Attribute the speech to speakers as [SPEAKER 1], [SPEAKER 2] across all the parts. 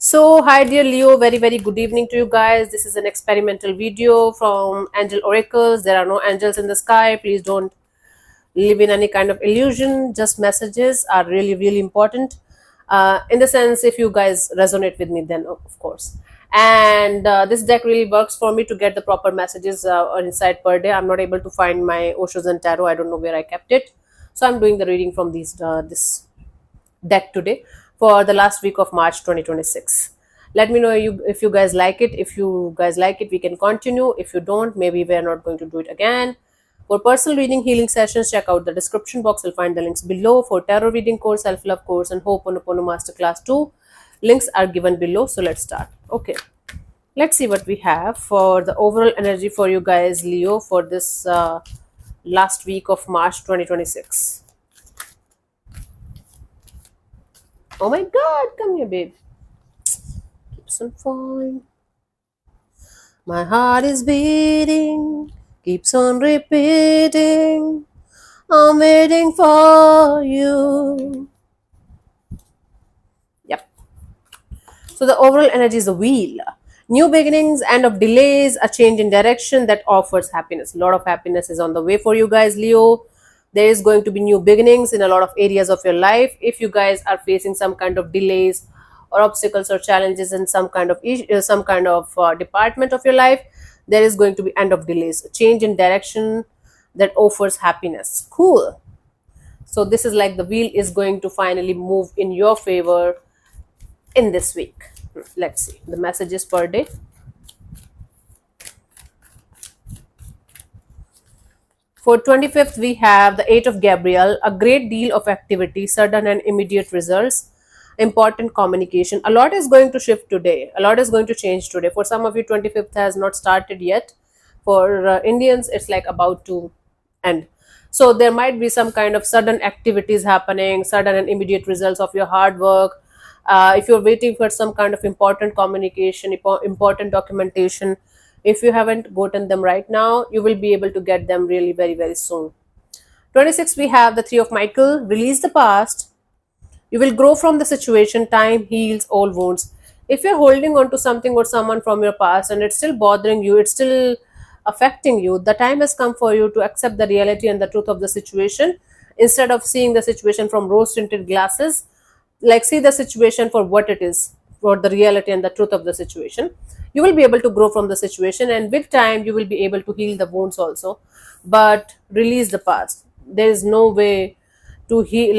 [SPEAKER 1] So, hi dear Leo, very good evening to you guys. This is an experimental video from Angel Oracles. There are no angels in the sky. Please don't live in any kind of illusion. Just messages are really important. In the sense, if you guys resonate with me, then of course. And this deck really works for me to get the proper messages inside per day. I'm not able to find my Oshos and Tarot. I don't know where I kept it. So I'm doing the reading from this deck today for the last week of March 2026. Let me know if you guys like it. If you guys like it, we can continue. If you don't, maybe we're not going to do it again. For personal reading healing sessions, check out the description box. You'll find the links below. For tarot reading course, self-love course, and Ho'oponopono Masterclass 2, links are given below. So let's start. Okay, let's see what we have for the overall energy for you guys, Leo, for this last week of March 2026. Oh my god, come here, babe. Keeps on falling. My heart is beating, keeps on repeating. I'm waiting for you. Yep. So the overall energy is the wheel. New beginnings, end of delays, a change in direction that offers happiness. A lot of happiness is on the way for you guys, Leo. There is going to be new beginnings in a lot of areas of your life. If you guys are facing some kind of delays or obstacles or challenges in some kind of department of your life, there is going to be end of delays, a change in direction that offers happiness. Cool. So this is like the wheel is going to finally move in your favor in this week. Let's see the messages per day. For 25th, we have the 8 of Gabriel, a great deal of activity, sudden and immediate results, important communication. A lot is going to shift today. A lot is going to change today. For some of you, 25th has not started yet. For Indians, it's like about to end. So there might be some kind of sudden activities happening, sudden and immediate results of your hard work. If you're waiting for some kind of important communication, important documentation, if you haven't gotten them right now, you will be able to get them really very soon. 26, we have the 3 of Michael, release the past. You will grow from the situation. Time heals all wounds. If you're holding on to something or someone from your past and it's still bothering you, it's still affecting you, the time has come for you to accept the reality and the truth of the situation. Instead of seeing the situation from rose tinted glasses, like see the situation for what it is, for the reality and the truth of the situation. You will be able to grow from the situation, and with time you will be able to heal the wounds also, but release the past. There is no way to heal,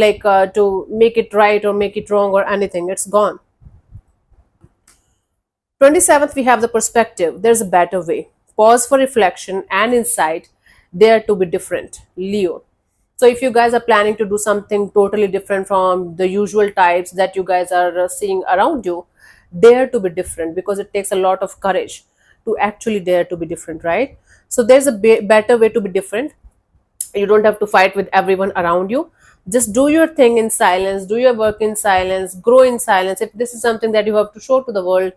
[SPEAKER 1] to make it right or make it wrong or anything. It's gone. 27th, we have the perspective. There's a better way. Pause for reflection and insight. Dare to be different, Leo. So if you guys are planning to do something totally different from the usual types that you guys are seeing around you, dare to be different, because it takes a lot of courage to actually dare to be different, right? So there's a better way to be different. You don't have to fight with everyone around you. Just do your thing in silence, do your work in silence, grow in silence. If this is something that you have to show to the world,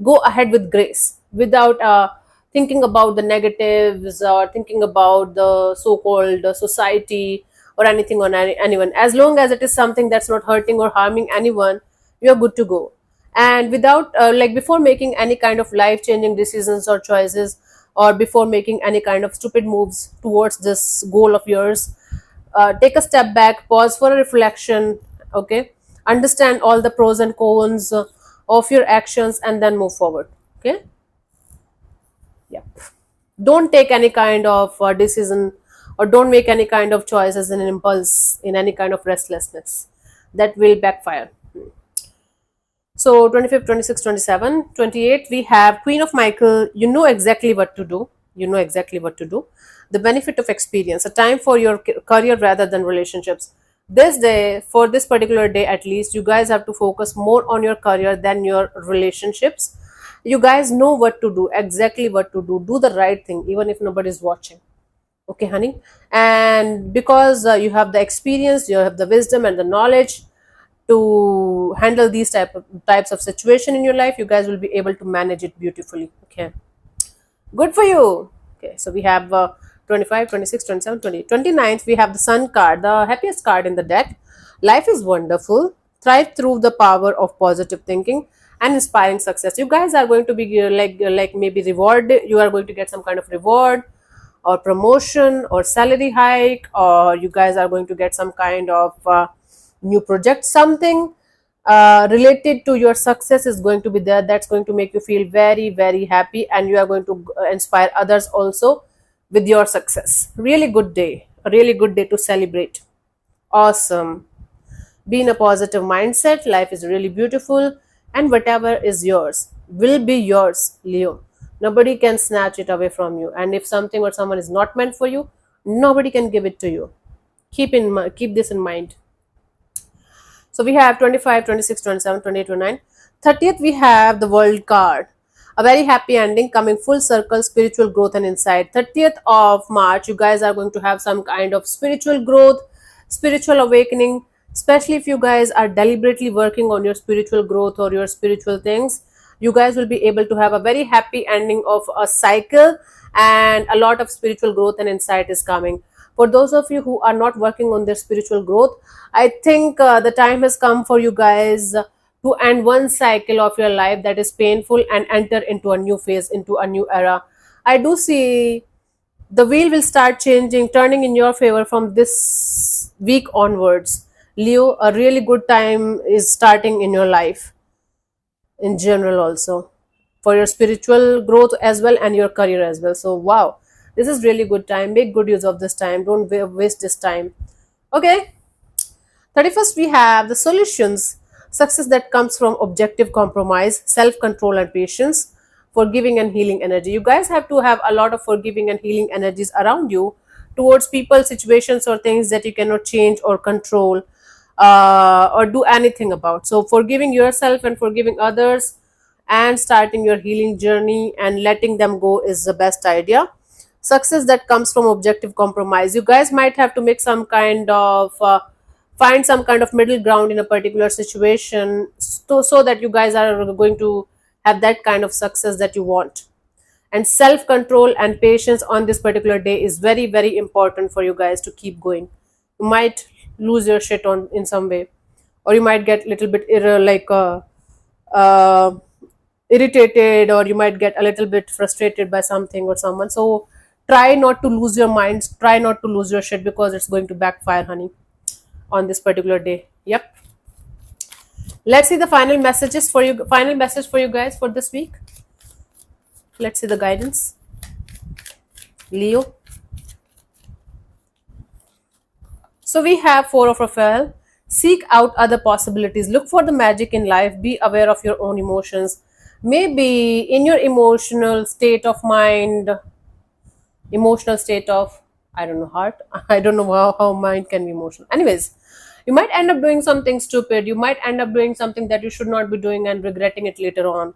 [SPEAKER 1] go ahead with grace, without thinking about the negatives or thinking about the so-called society or anything on anyone. As long as it is something that's not hurting or harming anyone, you're good to go. And without before making any kind of life-changing decisions or choices, or before making any kind of stupid moves towards this goal of yours, take a step back, pause for a reflection. Okay, understand all the pros and cons of your actions, and then move forward. Okay. Yep. Don't take any kind of decision, or don't make any kind of choice as an impulse, in any kind of restlessness. That will backfire. So 25th, 26th, 27, 28, we have Queen of Michael. You know exactly what to do. You know exactly what to do. The benefit of experience, a time for your career rather than relationships. This day, for this particular day at least, you guys have to focus more on your career than your relationships. You guys know what to do, exactly what to do. Do the right thing, even if nobody's watching. Okay, honey? And because you have the experience, you have the wisdom and the knowledge to handle these types of situation in your life, you guys will be able to manage it beautifully. Okay, good for you. Okay, so we have 25, 26, 27, 20. 29th, we have the Sun card, the happiest card in the deck. Life is wonderful. Thrive through the power of positive thinking and inspiring success. You guys are going to be like maybe reward, you are going to get some kind of reward or promotion or salary hike, or you guys are going to get some kind of new project, something related to your success is going to be there, that's going to make you feel very very happy, and you are going to inspire others also with your success. Really good day, a really good day to celebrate. Awesome. Be in a positive mindset. Life is really beautiful, and whatever is yours will be yours, Leo. Nobody can snatch it away from you. And if something or someone is not meant for you, nobody can give it to you. Keep this in mind. So we have 25, 26, 27, 28, 29. 30th, we have the World card. A very happy ending, coming full circle, spiritual growth and insight. 30th of March, you guys are going to have some kind of spiritual growth, spiritual awakening, especially if you guys are deliberately working on your spiritual growth or your spiritual things. You guys will be able to have a very happy ending of a cycle, and a lot of spiritual growth and insight is coming. For those of you who are not working on their spiritual growth, I think the time has come for you guys to end one cycle of your life that is painful and enter into a new phase, into a new era. I do see the wheel will start changing, turning in your favor from this week onwards. Leo, a really good time is starting in your life in general, also for your spiritual growth as well and your career as well. So, wow, this is really good time. Make good use of this time. Don't waste this time. Okay. 31st, we have the solutions. Success that comes from objective compromise, self-control and patience, forgiving and healing energy. You guys have to have a lot of forgiving and healing energies around you towards people, situations or things that you cannot change or control or do anything about. So forgiving yourself and forgiving others and starting your healing journey and letting them go is the best idea. Success that comes from objective compromise. You guys might have to make some kind of find some kind of middle ground in a particular situation, so that you guys are going to have that kind of success that you want. And self control and patience on this particular day is very very important for you guys to keep going. You might lose your shit on in some way, or you might get a little bit uh, irritated, or you might get a little bit frustrated by something or someone. So try not to lose your minds, try not to lose your shit, because it's going to backfire, honey, on this particular day. Yep. Let's see the final messages for you, final message for you guys for this week. Let's see the guidance. Leo. So we have Four of Raphael. Seek out other possibilities. Look for the magic in life. Be aware of your own emotions. Maybe in your emotional state of mind, emotional state of, I don't know, heart. I don't know how mind can be emotional. Anyways, you might end up doing something stupid. You might end up doing something that you should not be doing and regretting it later on.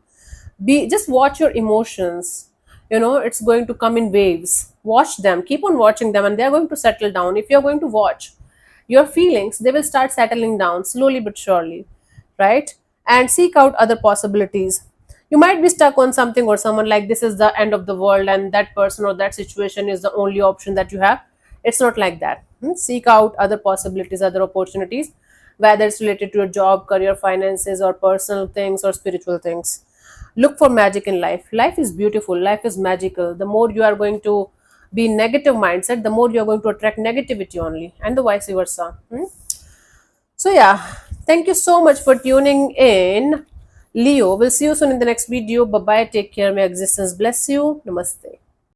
[SPEAKER 1] Just watch your emotions. It's going to come in waves. Watch them. Keep on watching them, and they're going to settle down. If you're going to watch your feelings, they will start settling down slowly but surely, right? And seek out other possibilities. You might be stuck on something or someone, like this is the end of the world and that person or that situation is the only option that you have. It's not like that. Seek out other possibilities, other opportunities, whether it's related to your job, career, finances, or personal things or spiritual things. Look for magic in life. Life is beautiful, life is magical. The more you are going to be in negative mindset, the more you are going to attract negativity only, and the vice versa. So yeah, thank you so much for tuning in, Leo. We'll see you soon in the next video. Bye bye, take care, may existence bless you. Namaste.